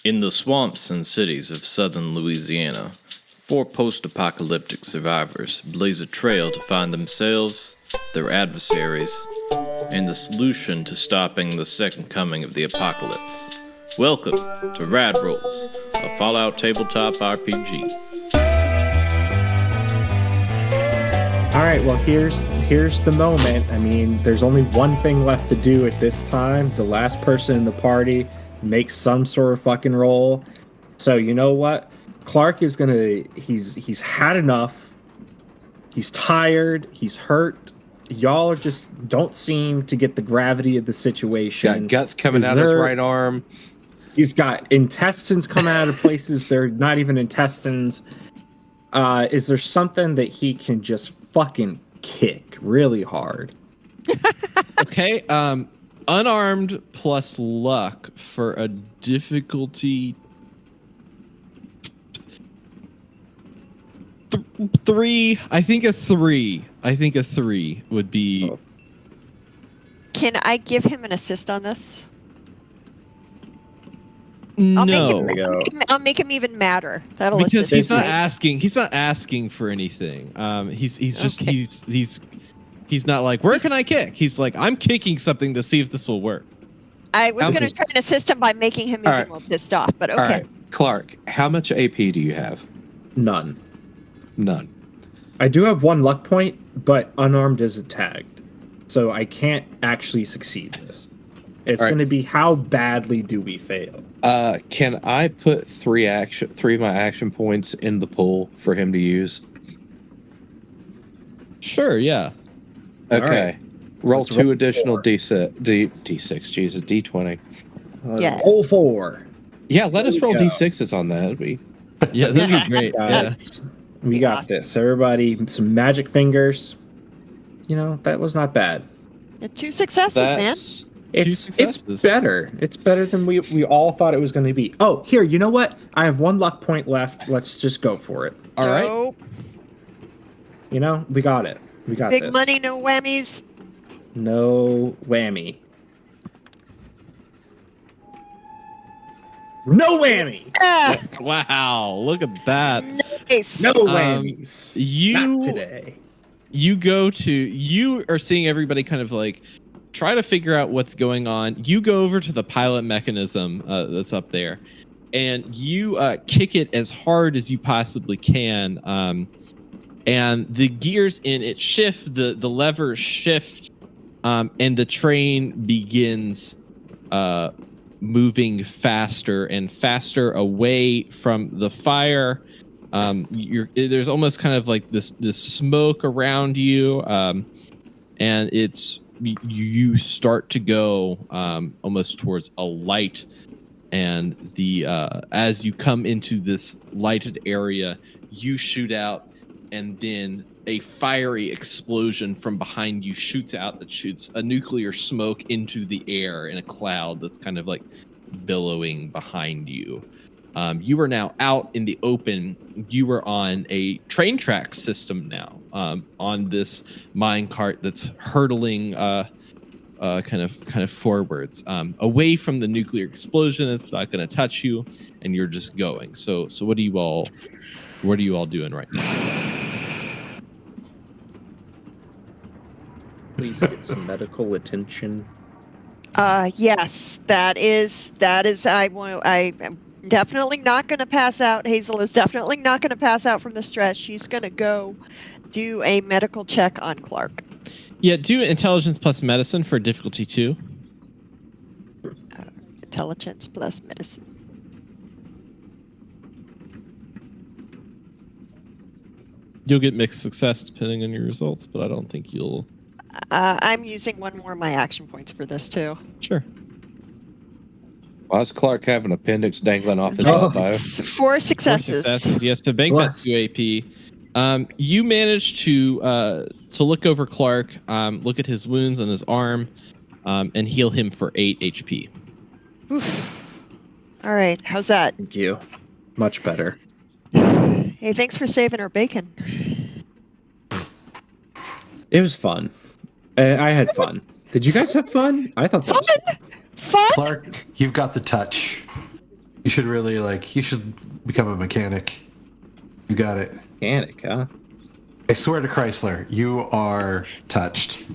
In the swamps and cities of southern Louisiana, 4 post-apocalyptic survivors blaze a trail to find themselves, their adversaries, and the solution to stopping the second coming of the apocalypse. Welcome to Rad Rolls, a Fallout tabletop RPG. Alright, well here's the moment. I mean, there's only one thing left to do at this time. The last person in the party makes some sort of fucking roll. So you know what? Clark is he's had enough. He's tired, he's hurt. Y'all are just don't seem to get the gravity of the situation. Got guts coming out his right arm. He's got intestines coming out of places they're not even intestines. Is there something that he can just fucking kick really hard? Okay, unarmed plus luck for a difficulty 3. I think a 3 would be. Can I give him an assist on this? No, I'll make him even madder. That'll because assist. he's not asking for anything. He's just Okay. he's not like, where can I kick? He's like, I'm kicking something to see if this will work. I was going to try and assist him by making him even more pissed off, but okay. All right, Clark, how much AP do you have? None. I do have 1 luck point, but unarmed isn't tagged. So I can't actually succeed this. It's going to be how badly do we fail? Can I put 3 of my action points in the pool for him to use? Sure, yeah. Okay. Right. Roll Let's 2 roll additional 4. D6, Jesus, D20. Yes. Roll 4. Yeah, let us roll go. D6s on that. It'd be... Yeah, that'd be great. Yeah. Guys, we got this. Everybody, some magic fingers. You know, that was not bad. 2 successes, man. It's better. It's better than we all thought it was going to be. Oh, here, you know what? I have 1 luck point left. Let's just go for it. All right. Dope. You know, we got it. We got Big this. money, no whammies. No whammy. No whammy. Ah, Wow, look at that. nice. No whammies. You Not today. You are seeing everybody kind of like try to figure out what's going on. You go over to the pilot mechanism that's up there, and you kick it as hard as you possibly can. And the gears in it shift, the levers shift, and the train begins moving faster and faster away from the fire. There's almost kind of like this smoke around you, and you start to go almost towards a light, and as you come into this lighted area, you shoot out, and then a fiery explosion from behind you shoots out that shoots a nuclear smoke into the air in a cloud that's kind of like billowing behind you. You are now out in the open. You are on a train track system now, on this mine cart that's hurtling kind of forwards, away from the nuclear explosion. It's not going to touch you, and you're just going. So what are you all doing right now? Please get some medical attention. Yes, that is. I'm definitely not going to pass out. Hazel is definitely not going to pass out from the stress. She's going to go do a medical check on Clark. Yeah, do intelligence plus medicine for difficulty 2. Intelligence plus medicine. You'll get mixed success depending on your results, but I don't think you'll. I'm using 1 more of my action points for this too. Sure. Why does Clark have an appendix dangling off his elbow? 4 successes. Yes, to bank that 2 AP. You managed to look over Clark, look at his wounds on his arm, and heal him for 8 HP. Oof. All right, how's that? Thank you. Much better. Hey, thanks for saving our bacon. It was fun. I had fun. Did you guys have fun? I thought that was fun. Fun? Clark, you've got the touch. You should really you should become a mechanic. You got it. Mechanic, huh? I swear to Chrysler, you are touched.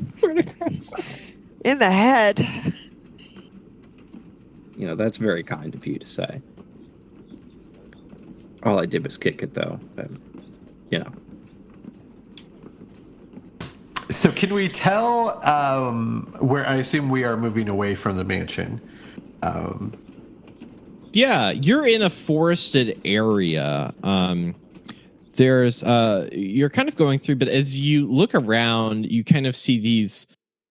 In the head. You know, that's very kind of you to say. All I did was kick it, though. But, you know. So can we tell where I assume we are moving away from the mansion? Yeah, you're in a forested area. There's you're kind of going through, but as you look around, you kind of see these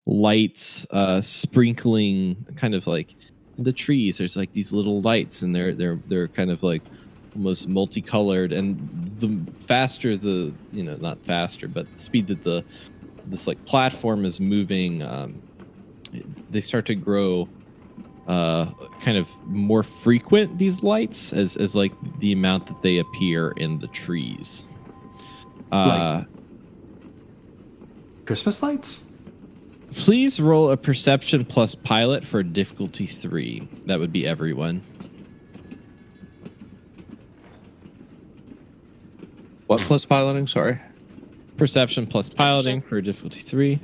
lights sprinkling kind of like in the trees. There's like these little lights, and they're kind of like almost multicolored. And the faster the not faster, but the speed that this like platform is moving, they start to grow kind of more frequent, these lights, as like the amount that they appear in the trees. Christmas lights? Please roll a perception plus pilot for difficulty 3. That would be everyone. What plus piloting? Sorry. Perception plus piloting for difficulty 3.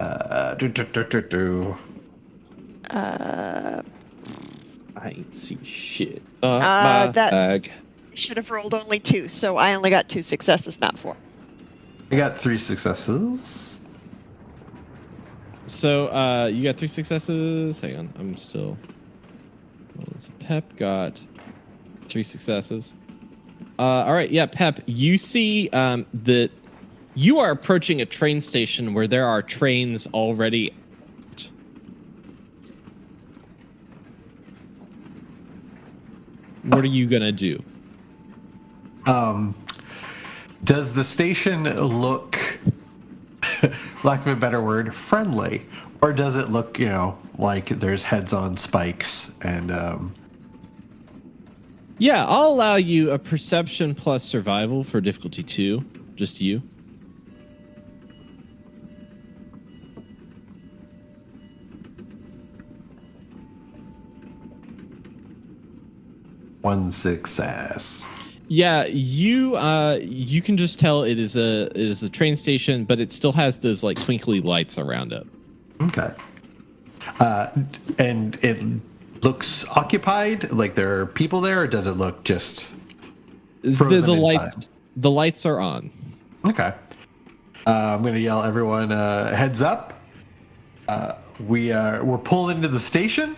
I ain't see shit. My that- bag. Should have rolled only 2, so I only got 2 successes, not 4. I got 3 successes. So you got 3 successes. Hang on, I'm still. So Pep got 3 successes. All right, yeah, Pep. You see that you are approaching a train station where there are trains already. What are you gonna do? Does the station look, lack of a better word, friendly? Or does it look, like there's heads on spikes and Yeah, I'll allow you a perception plus survival for difficulty 2. Just you. one success? Yeah, you can just tell it is a train station, but it still has those like twinkly lights around it. Okay. And it looks occupied, like there are people there, or does it look just frozen inside? The lights are on. Okay. I'm gonna yell everyone heads up. We're pulled into the station,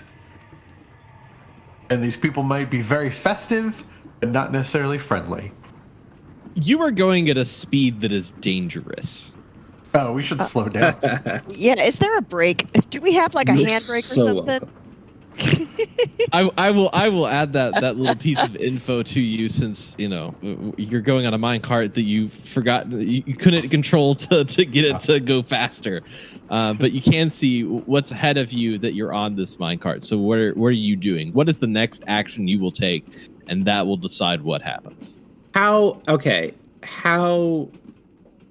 and these people might be very festive but not necessarily friendly. You are going at a speed that is dangerous. Oh, we should slow down. Yeah, is there a brake? Do we have like a You're handbrake so or something? I will add that little piece of info to you, since you're going on a mine cart that you forgot you couldn't control to get it to go faster, but you can see what's ahead of you that you're on this mine cart. So what are you doing? What is the next action you will take, and that will decide what happens. How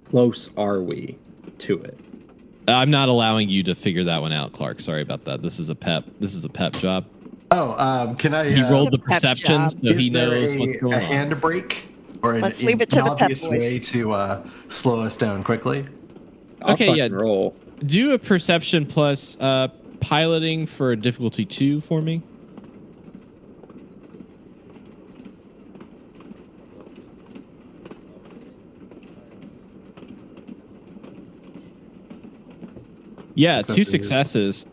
close are we to it? I'm not allowing you to figure that one out, Clark. Sorry about that. This is a pep job. Oh, can I? He rolled the It's a pep perception, job. so he knows what's going a on. handbrake or Let's leave it to the pep obvious boys. way to slow us down quickly? Okay, I'll yeah. fucking roll. Do a perception plus piloting for difficulty 2 for me. Yeah, 2 successes.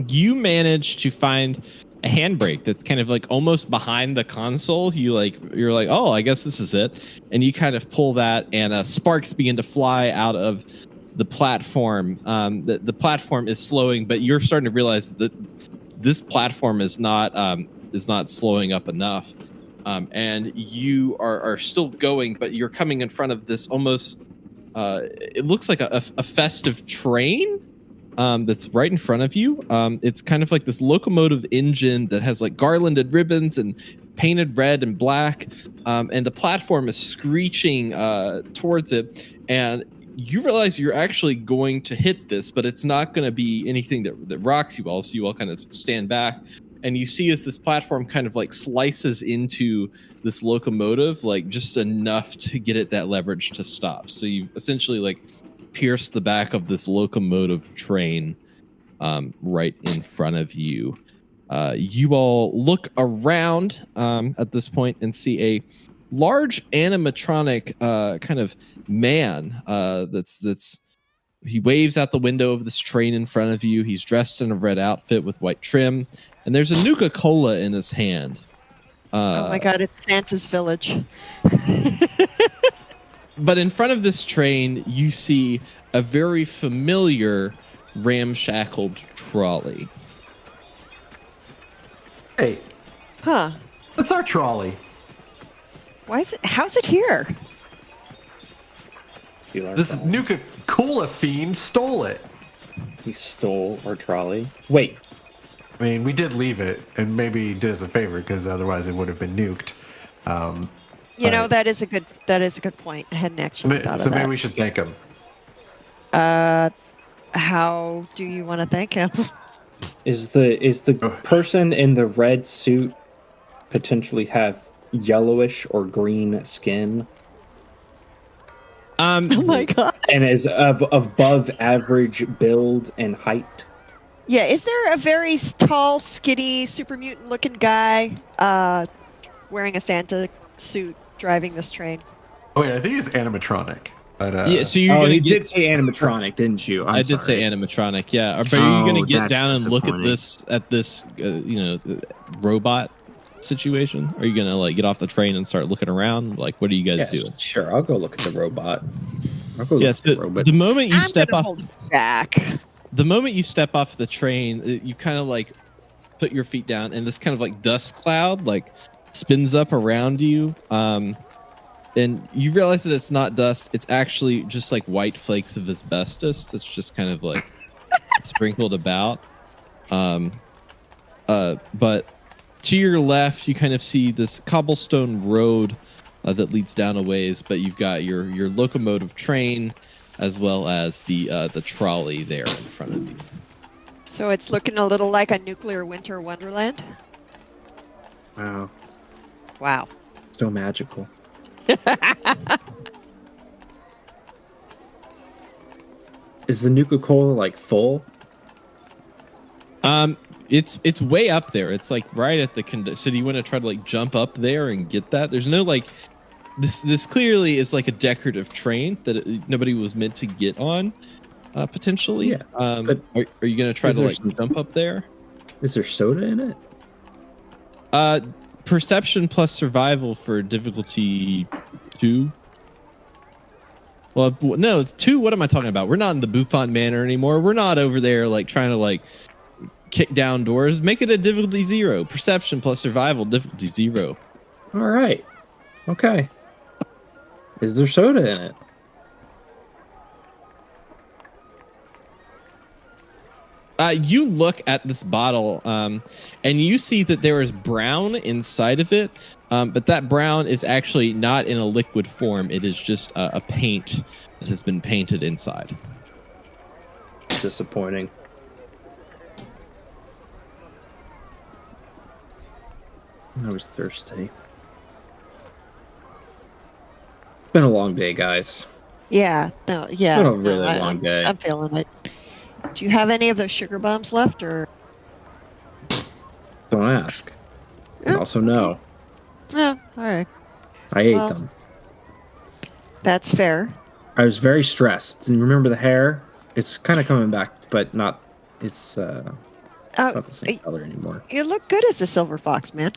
You managed to find a handbrake that's kind of like almost behind the console. You're like, oh, I guess this is it, and you kind of pull that, and sparks begin to fly out of the platform. The platform is slowing, but you're starting to realize that this platform is not slowing up enough, and you are still going, but you're coming in front of this almost. It looks like a festive train. That's right in front of you. It's kind of like this locomotive engine that has like garlanded ribbons and painted red and black, and the platform is screeching towards it, and you realize you're actually going to hit this, but it's not going to be anything that rocks you all. So you all kind of stand back, and you see as this platform kind of like slices into this locomotive, like just enough to get it that leverage to stop. So you've essentially like pierced the back of this locomotive train right in front of you. You all look around at this point and see a large animatronic kind of man that's he waves out the window of this train in front of you. He's dressed in a red outfit with white trim, and there's a Nuka-Cola in his hand. Oh my god, it's Santa's village. But in front of this train, you see a very familiar ramshackled trolley. Hey, Huh. that's our trolley. Why is it? How's it here? This Nuka-Cola fiend stole it. He stole our trolley. Wait, I mean, we did leave it, and maybe he did us a favor because otherwise it would have been nuked. You know, that is a good point. I hadn't actually thought So of maybe that. we should thank him. How do you want to thank him? is the person in the red suit potentially have yellowish or green skin Oh my god. and is of above average build and height? Yeah, is there a very tall, skitty, super mutant looking guy wearing a Santa suit driving this train? Oh wait, I think he's animatronic. But Yeah, so you're Oh, gonna you get. did say animatronic, didn't you? I did say animatronic, yeah. But are you gonna get that's down and look at disappointing. this robot situation? Are you gonna like get off the train and start looking around? Like, what are you guys doing? Sure, I'll go look at the robot. I'll go look Yes, at the robot. the moment you I'm step gonna off, hold back. the moment you step off the train, you kind of like put your feet down, and this kind of like dust cloud like spins up around you. And you realize that it's not dust; it's actually just like white flakes of asbestos that's just kind of like sprinkled about. But to your left, you kind of see this cobblestone road that leads down a ways. But you've got your locomotive train, as well as the trolley there in front of you. So it's looking a little like a nuclear winter wonderland. Wow, Wow. so magical. Is the Nuka-Cola like full? It's way up there. It's like right at the so do you want to try to like jump up there and get that? There's no like this clearly is like a decorative train that nobody was meant to get on, potentially. Yeah, but are you gonna try to like jump up there? Is there soda in it? Perception plus survival for difficulty 2. Well, no, it's 2. What am I talking about? We're not in the Buffon Manor anymore. We're not over there like trying to like kick down doors. Make it a difficulty 0. Perception plus survival, difficulty 0. All right. Okay. Is there soda in it? You look at this bottle, and you see that there is brown inside of it, but that brown is actually not in a liquid form. It is just a paint that has been painted inside. Disappointing. I was thirsty. It's been a long day, guys. Yeah. No. Yeah. Been a really no, long day. I'm feeling it. Do you have any of those sugar bombs left, or? Don't ask. And Oh, also, no. Oh, all right. I ate Well- them. That's fair. I was very stressed. And you remember the hair? It's kind of coming back, but not. It's not the same color anymore. You look good as a silver fox, man.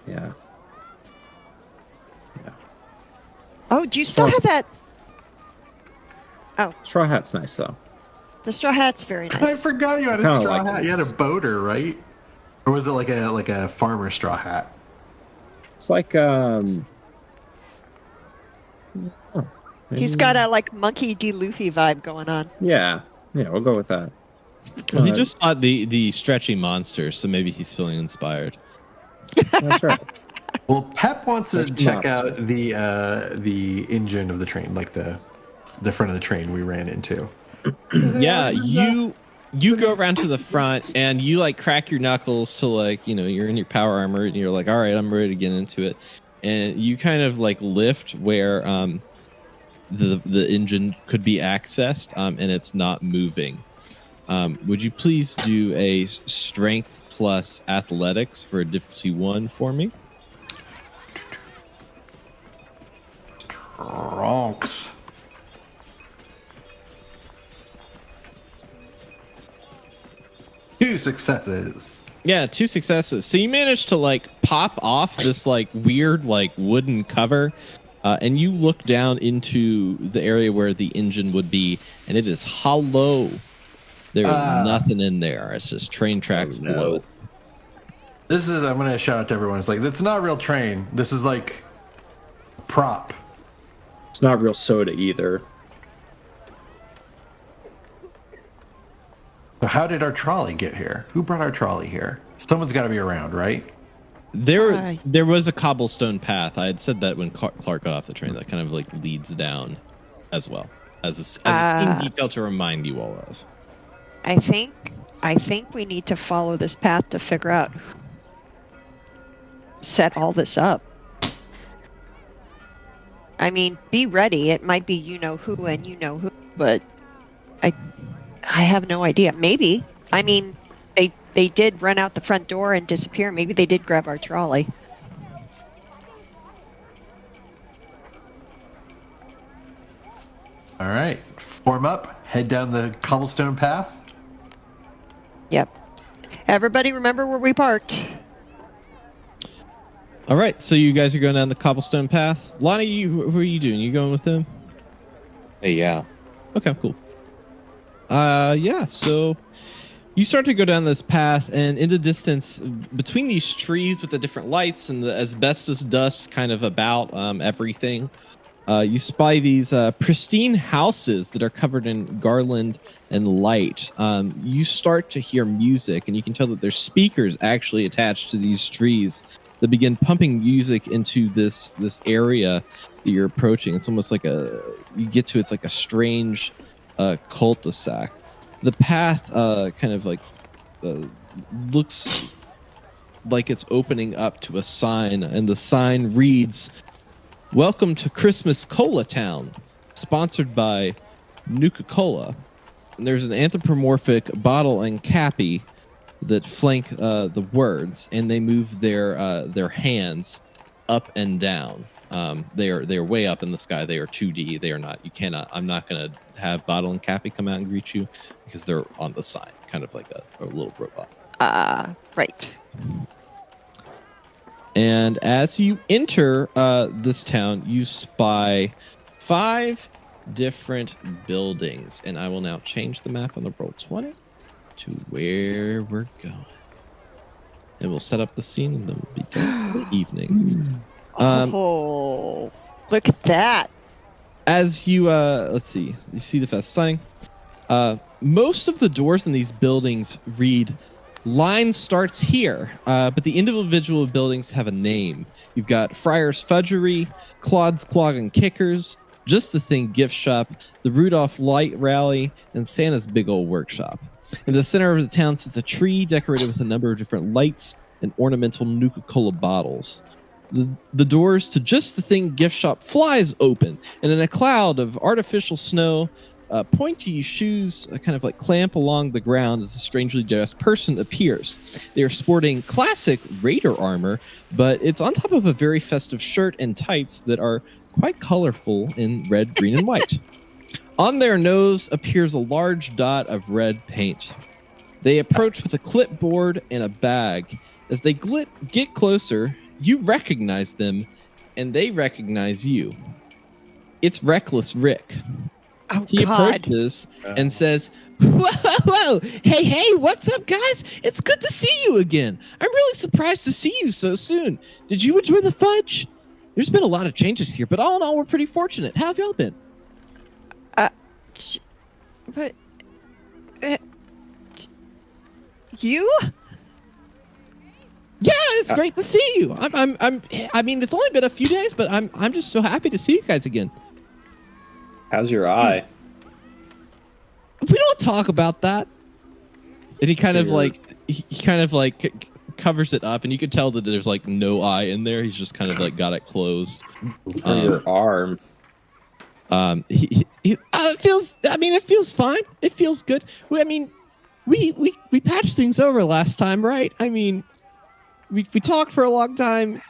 Yeah. Oh, do you still have that? Oh, Straw hat's nice though. the straw hat's very I nice. forgot you had a Kinda straw like hat. You had a boater, right? Or was it like a farmer straw hat? It's like He's got a like monkey D. Luffy vibe going on. Yeah, we'll go with that. Well, he just fought the stretchy monster, so maybe he's feeling inspired. That's right. Well, Pep wants to Question check marks. out the engine of the train, like the front of the train we ran into. Yeah, you go around to the front and you like crack your knuckles to like, you know, you're in your power armor and you're like, all right, I'm ready to get into it. And you kind of like lift where the engine could be accessed, and it's not moving. Would you please do a strength plus athletics for a difficulty 1 for me? Ronks. Two successes. Yeah, 2 successes. So you managed to like pop off this like weird like wooden cover, and you look down into the area where the engine would be, and it is hollow. There is nothing in there. It's just train tracks below it. This is, I'm gonna shout out to everyone. It's like, that's not a real train. This is like a prop. It's not real soda either. So how did our trolley get here? Who brought our trolley here? Someone's got to be around, right? There was a cobblestone path. I had said that when Clark got off the train. That kind of like leads down, as well as a scene detail to remind you all of. I think we need to follow this path to figure out set all this up. I mean, be ready. It might be you know who and you know who, but I have no idea. Maybe. I mean, they did run out the front door and disappear. Maybe they did grab our trolley. All right, form up, head down the cobblestone path. Yep. Everybody remember where we parked. All right, so you guys are going down the cobblestone path. Lonnie, who are you doing? You going with them? Yeah. Okay, cool. Yeah, so you start to go down this path, and in the distance, between these trees with the different lights and the asbestos dust kind of about everything, you spy these pristine houses that are covered in garland and light. You start to hear music, and you can tell that there's speakers actually attached to these trees that begin pumping music into this area that you're approaching. It's almost like it's like a strange cul-de-sac. The path kind of like looks like it's opening up to a sign, and the sign reads, "Welcome to Christmas Cola Town, sponsored by Nuka-Cola." And there's an anthropomorphic bottle and cappy that flank the words, and they move their hands up and down. They are way up in the sky. They are 2D. They are not. You cannot. I'm not going to have Bottle and Cappy come out and greet you because they're on the side, kind of like a little robot. Right. And as you enter this town, you spy 5 different buildings, and I will now change the map on the Roll20 to where we're going, and we'll set up the scene, and then we'll be done for the evening. Oh, look at that. As you let's see, you see the festive signing. Most of the doors in these buildings read "Line starts here," but the individual buildings have a name. You've got Friar's Fudgery, Claude's Clog and Kickers, Just the Thing Gift Shop, the Rudolph Light Rally, and Santa's Big Old Workshop. In the center of the town sits a tree decorated with a number of different lights and ornamental Nuka-Cola bottles. The doors to Just the Thing Gift Shop flies open, and in a cloud of artificial snow, pointy shoes kind of like clamp along the ground as a strangely dressed person appears. They are sporting classic Raider armor, but it's on top of a very festive shirt and tights that are quite colorful in red, green, and white. On their nose appears a large dot of red paint. They approach with a clipboard and a bag. As they get closer, you recognize them, and they recognize you. It's Reckless Rick. Oh, He God. approaches and says, "Whoa, hey, what's up, guys? It's good to see you again. I'm really surprised to see you so soon. Did you enjoy the fudge? There's been a lot of changes here, but all in all, we're pretty fortunate. How have y'all been?" But you? Yeah, it's great to see you. I mean, it's only been a few days, but I'm just so happy to see you guys again. How's your eye? We don't talk about that. And he kind of like covers it up, and you could tell that there's like no eye in there. He's just kind of like got it closed. Your arm. It feels. I mean, it feels fine. It feels good. We patched things over last time, right? I mean, we talked for a long time.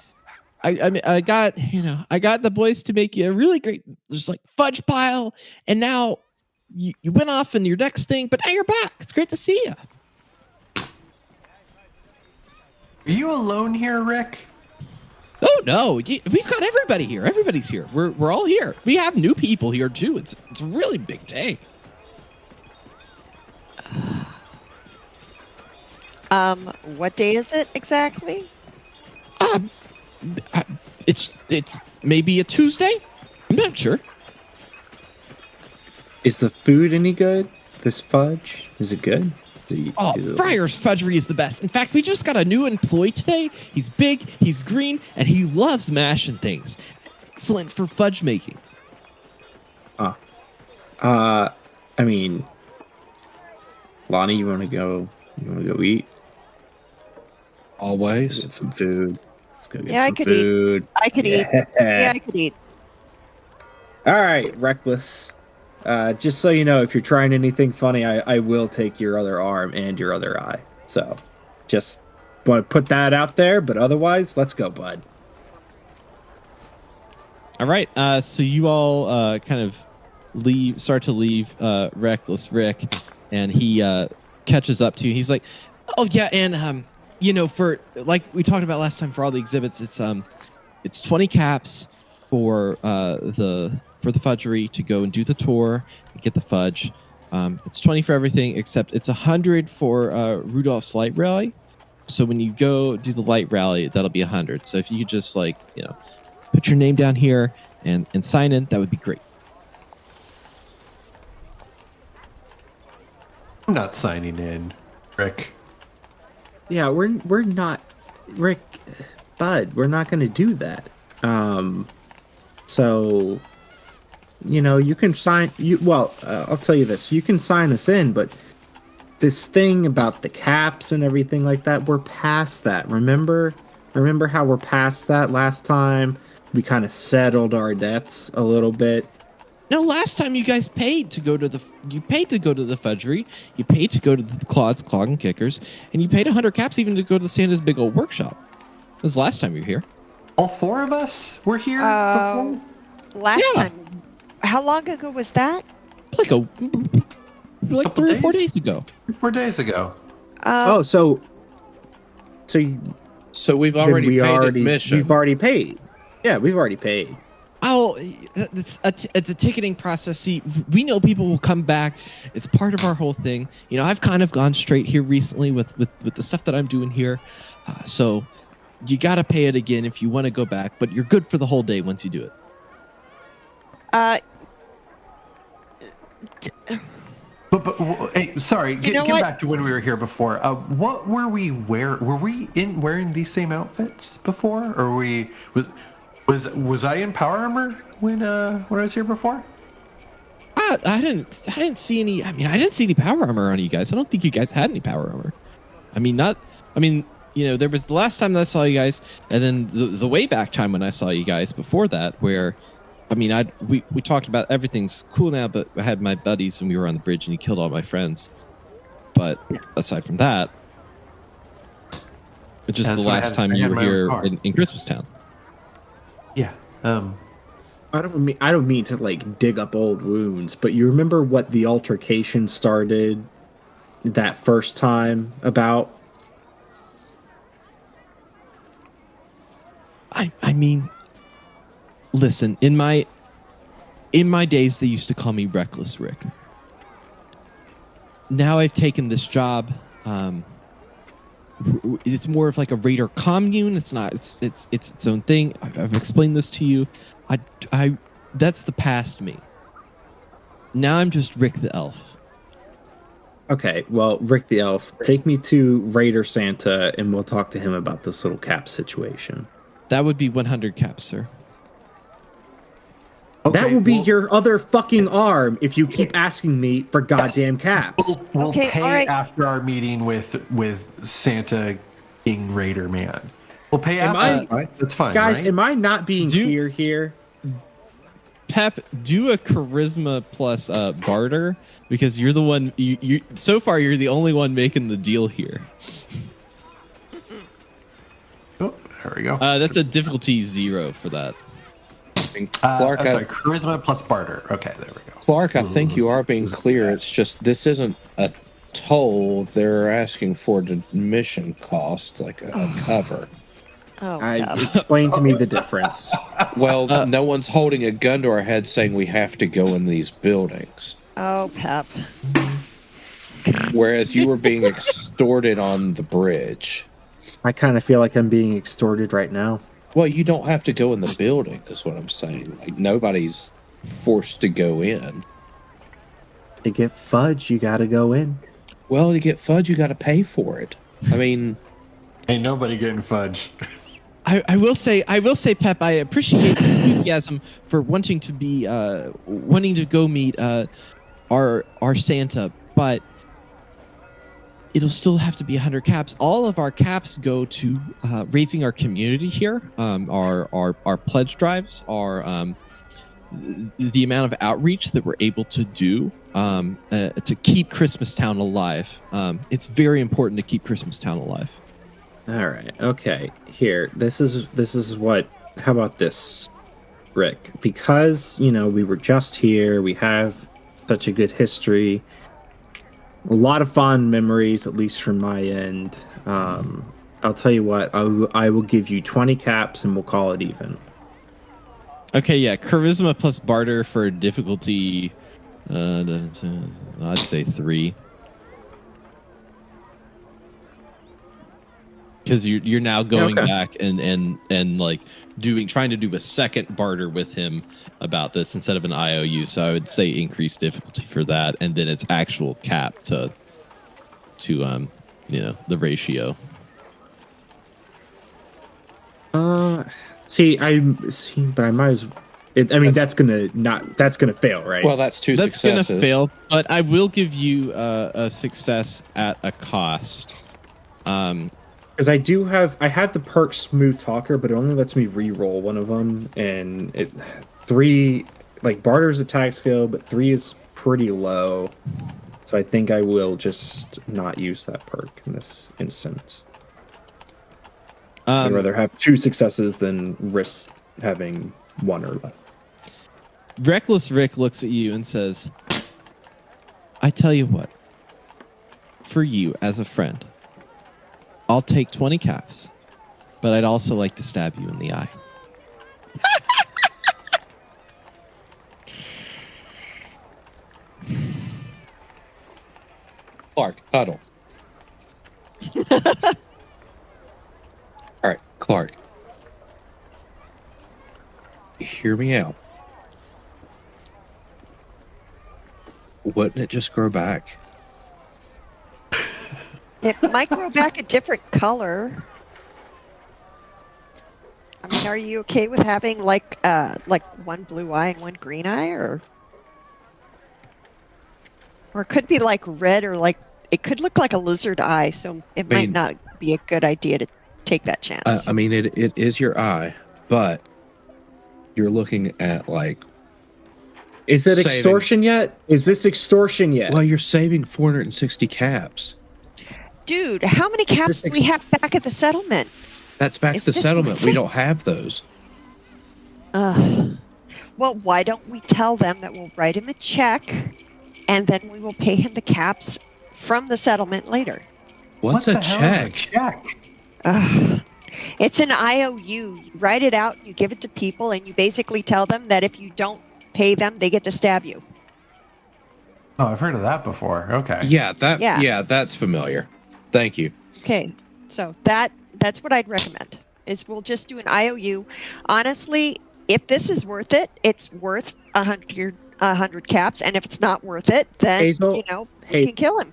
I got the boys to make you a really great, there's like fudge pile, and now you went off in your next thing, but now you're back. It's great to see you. Are you alone here, Rick? Oh no, we've got everybody here. Everybody's here. We're all here. We have new people here too. It's a really big day. What day is it exactly? It's maybe a Tuesday. I'm not sure. Is the food any good? This fudge? Is it good? Oh, Friar's Fudgery is the best. In fact, we just got a new employee today. He's big, he's green, and he loves mashing things. Excellent for fudge making. I mean, Lonnie, you wanna go eat? Always. Get some food. Let's go get Yeah, some food. I could eat. Yeah, I could eat. All right, Reckless. Just so you know, if you're trying anything funny, I will take your other arm and your other eye. So, just want to put that out there. But otherwise, let's go, bud. All right. So you all kind of start to leave Reckless Rick, and he catches up to you. He's like, "Oh yeah, and for like we talked about last time, for all the exhibits, it's 20 caps for the fudgery to go and do the tour and get the fudge. It's 20 for everything except it's 100 for Rudolph's light rally. So when you go do the light rally, that'll be 100. So if you could just put your name down here and sign in, that would be great." I'm not signing in, Rick. Yeah, we're not, Rick, bud. We're not going to do that. So, you can sign. I'll tell you this: you can sign us in, but this thing about the caps and everything like that, we're past that. Remember how we're past that last time? We kind of settled our debts a little bit. No, last time you guys paid to go to the fudgery, you paid to go to the Claude's Clog and Kickers, and you paid 100 caps even to go to Santa's big old workshop. That was the last time you were here. All four of us were here before? Last time. How long ago was that? Like 3 or 4 days ago. 4 days ago. So we've already paid admission. We've already paid. Yeah, we've already paid. Oh, it's a ticketing process. See, we know people will come back. It's part of our whole thing. I've kind of gone straight here recently with the stuff that I'm doing here. So you got to pay it again if you want to go back, but you're good for the whole day once you do it. But hey, sorry, get back to when we were here before. What were we wearing? Were we wearing these same outfits before, or was I in power armor when I was here before? I didn't see any. I didn't see any power armor on you guys. I don't think you guys had any power armor. There was the last time that I saw you guys, and then the way back time when I saw you guys before that, where, we talked about everything's cool now, but I had my buddies and we were on the bridge and you killed all my friends. But aside from that, it's just the last time you were here in Christmas Town. Yeah. I don't mean to dig up old wounds, but you remember what the altercation started that first time about? Listen, in my days they used to call me Reckless Rick. Now I've taken this job. It's more of like a raider commune. It's not. It's its own thing. I've explained this to you. That's the past me. Now I'm just Rick the Elf. Okay, well, Rick the Elf, take me to Raider Santa, and we'll talk to him about this little cap situation. That would be 100 caps, sir. That Okay, will be well, your other fucking arm if you keep asking me for goddamn caps. We'll Okay, pay all right. after our meeting with Santa King Raider Man. We'll pay Am after. I- Right? That's fine, Guys, right? am I not being Do- clear here? Pep, do a charisma plus barter because you're the one. You so far you're the only one making the deal here. Oh, there we go. That's a difficulty 0 for that. Clark, I'm sorry, charisma plus barter. Okay, there we go. Clark, I think you are being clear. It's just this isn't a toll. They're asking for the admission cost, like a cover. Oh, no. Explain to me the difference. Well, no one's holding a gun to our head saying we have to go in these buildings. Oh, Pep. Whereas you were being extorted on the bridge. I kind of feel like I'm being extorted right now. Well, you don't have to go in the building, is what I'm saying. Like, nobody's forced to go in. To get fudge, you gotta go in. Well, to get fudge, you got to pay for it. I mean, Ain't nobody getting fudge. I will say, Pep, I appreciate your enthusiasm for wanting to be, wanting to go meet our Santa, but it'll still have to be 100 caps. All of our caps go to raising our community here. Our pledge drives, our the amount of outreach that we're able to do to keep Christmastown alive. It's very important to keep Christmastown alive. All right. Okay. Here. This is what. How about this, Rick? Because we were just here. We have such a good history. A lot of fond memories, at least from my end. I'll tell you what. I will give you 20 caps, and we'll call it even. Okay, yeah, charisma plus barter for difficulty. I'd say 3. Because you're now going back and like trying to do a second barter with him about this instead of an IOU. So I would say increase difficulty for that, and then its actual cap to the ratio. But I might as. That's gonna fail, right? well, that's 2 That's successes. gonna fail, but I will give you a success at a cost. Because I have the perk Smooth Talker, but it only lets me re-roll one of them, and 3 barter's attack skill, but 3 is pretty low, so I think I will just not use that perk in this instance. I'd rather have 2 successes than risk having 1 or less. Reckless Rick looks at you and says, "I tell you what, for you as a friend, I'll take 20 caps, but I'd also like to stab you in the eye." Clark, huddle. All right, Clark. Hear me out. Wouldn't it just grow back? It might grow back a different color. I mean, are you okay with having like one blue eye and one green eye, or it could be like red, or like it could look like a lizard eye, so it might not be a good idea to take that chance. It is your eye, but you're looking at Is it saving- extortion yet? Is this extortion yet? well, you're saving 460 caps. Dude, how many caps do we have back at the settlement? That's back Is to the this settlement. worth We it? don't have those. Well, why don't we tell them that we'll write him a check, and then we will pay him the caps from the settlement later? What's What a the hell is check? It's an IOU. You write it out, you give it to people, and you basically tell them that if you don't pay them, they get to stab you. Oh, I've heard of that before. Okay. Yeah, Yeah. yeah, that's familiar. Thank you. Okay, so that's what I'd recommend. Is we'll just do an IOU. Honestly, if this is worth it, it's worth 100 caps, and if it's not worth it, then Hazel, we can kill him.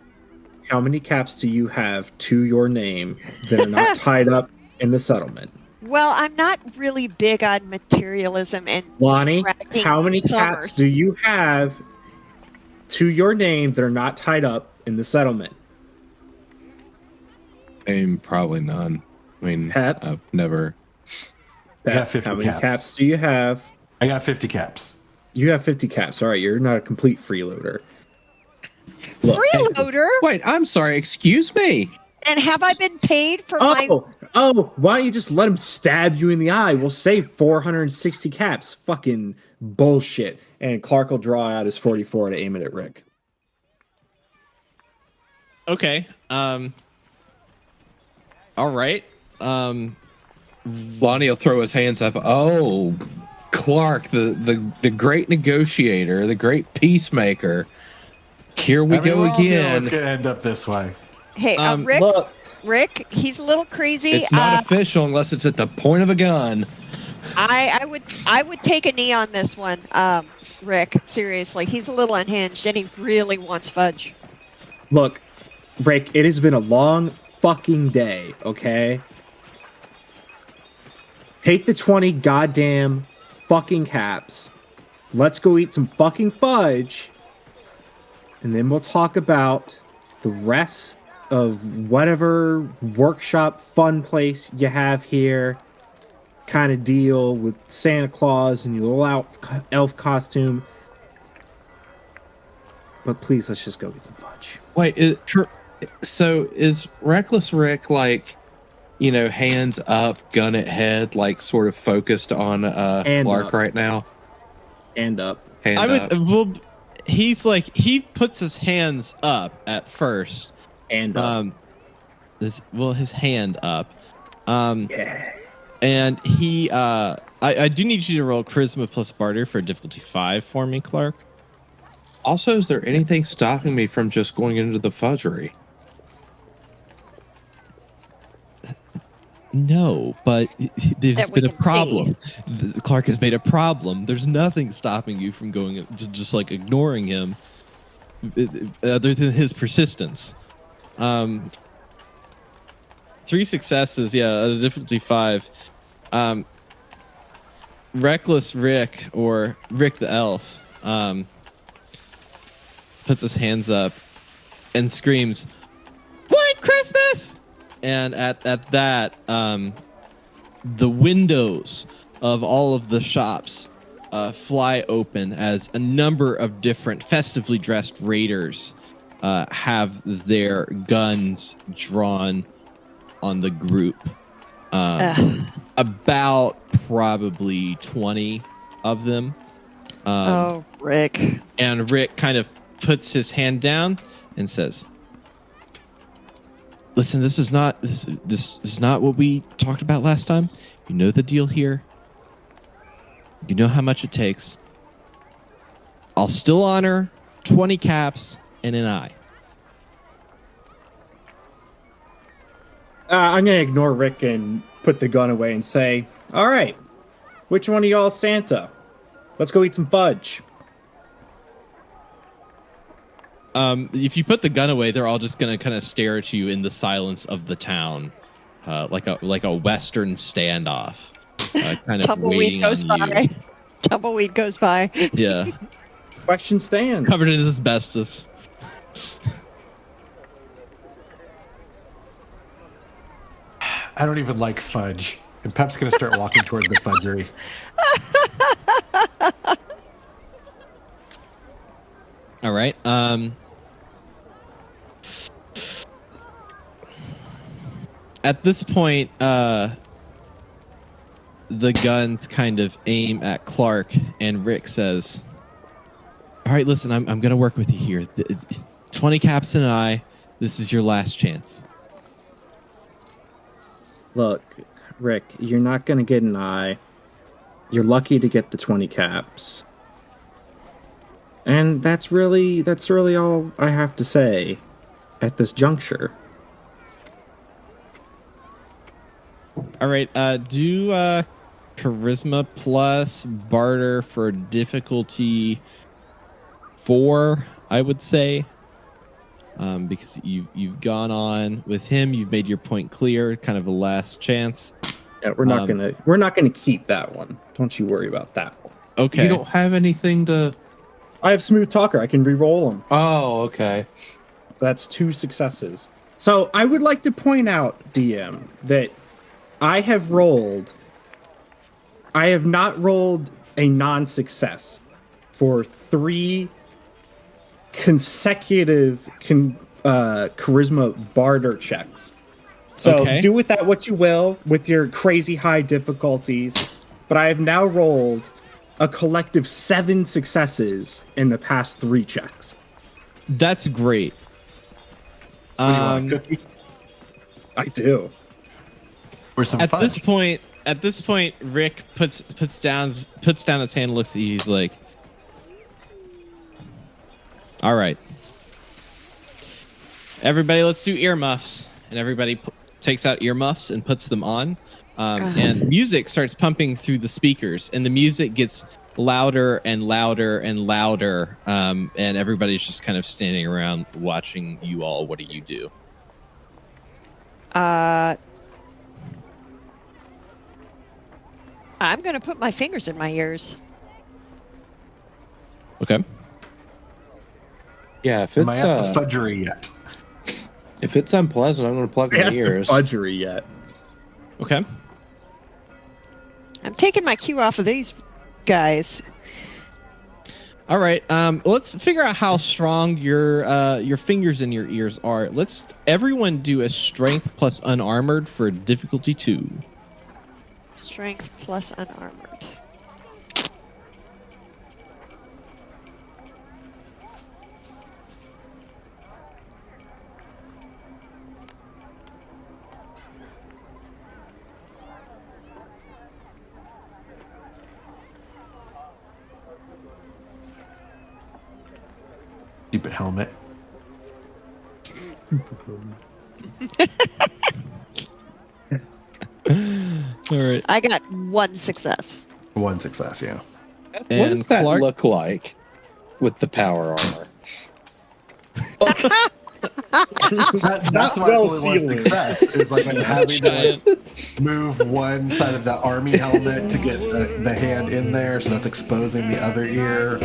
how many caps do you have to your name that are not tied up in the settlement? Well, I'm not really big on materialism and Lonnie, tracking how many caps commerce. do you have to your name that are not tied up in the settlement? Probably none. I mean, Pep? I've never. I got 50 how many caps. caps do you have? I got 50 caps. You have 50 caps. All right, you're not a complete freeloader. Look, Freeloader? Wait, I'm sorry. Excuse me. And have I been paid for my... Why don't you just let him stab you in the eye? We'll save 460 caps. Fucking bullshit. And Clark will draw out his 44 to aim it at Rick. Okay. All right. Lonnie will throw his hands up. Oh, Clark, the great negotiator, the great peacemaker. Here we go again. It's going to end up this way. Hey, Rick, Look, Rick, he's a little crazy. It's not official unless it's at the point of a gun. I would take a knee on this one, Rick. Seriously, he's a little unhinged, and he really wants fudge. look, Rick, it has been a long fucking day, okay? Take the 20 goddamn fucking caps. Let's go eat some fucking fudge. And then we'll talk about the rest of whatever workshop fun place you have here. Kind of deal with Santa Claus and your little elf costume. But please, let's just go get some fudge. Wait, so is Reckless Rick like, hands up, gun at head, like sort of focused on Clark up. right now? And up. Well, he's like, he puts his hands up at first. And up. His hand up. Yeah. And he, I do need you to roll Charisma plus Barter for difficulty 5 for me, Clark. Also, is there anything stopping me from just going into the fudgery? No, but there's That we been a can problem. Clark has made a problem. There's nothing stopping you from going to just like ignoring him, other than his persistence. 3 successes, yeah, at a difficulty 5. Reckless Rick, or Rick the Elf, puts his hands up and screams, "White Christmas!" And at that, the windows of all of the shops fly open as a number of different festively dressed raiders have their guns drawn on the group. About probably 20 of them. Oh, Rick. And Rick kind of puts his hand down and says, "Listen, this is not what we talked about last time. You know the deal here. You know how much it takes. I'll still honor 20 caps and an eye." I'm going to ignore Rick and put the gun away and say, all right, which one of y'all is Santa? Let's go eat some fudge. If you put the gun away, they're all just going to kind of stare at you in the silence of the town, like a Western standoff. Kind of Tumbleweed goes by. Tumbleweed goes by. Yeah. Question stands. Covered in asbestos. I don't even like fudge. And Pep's going to start walking toward the fudgery. All right. At this point, the guns kind of aim at Clark, and Rick says, "All right, listen, I'm going to work with you here. 20 caps and an eye. This is your last chance." Look, Rick, you're not going to get an eye. You're lucky to get the 20 caps. And that's really all I have to say at this juncture. All right, do charisma plus barter for difficulty 4, I would say. because you've gone on with him. You've made your point clear, kind of a last chance. Yeah, we're not gonna keep that one. Don't you worry about that one. Okay. You don't have anything to. I have smooth talker. I can re-roll them. Oh, okay. That's 2 successes. So I would like to point out, DM, that I have not rolled a non-success for 3 consecutive charisma barter checks. So do with that what you will with your crazy high difficulties, but I have now rolled a collective 7 successes in the past 3 checks. That's great. What do you want, a cookie? I do. Or some At fudge? this point, Rick puts down his hand, looks at you. He's like, "All right, everybody, let's do earmuffs." And everybody takes out earmuffs and puts them on. And music starts pumping through the speakers, and the music gets louder and louder and louder. And everybody's just kind of standing around watching you all. What do you do? I'm going to put my fingers in my ears. Okay. Yeah, if Am I it's at the fudgery yet? if it's unpleasant, I'm going to plug my ears. Fudgery yet. Okay. I'm taking my cue off of these guys. All right. Let's figure out how strong your fingers in your ears are. Let's everyone do a strength plus unarmored for difficulty 2. Strength plus unarmored. Stupid helmet. All right. I got 1 success. 1 success, yeah. What And does that Clark? look like with the power armor? That's why well it's only 1 success. Is like having to move one side of the army helmet to get the hand in there, so that's exposing the other ear.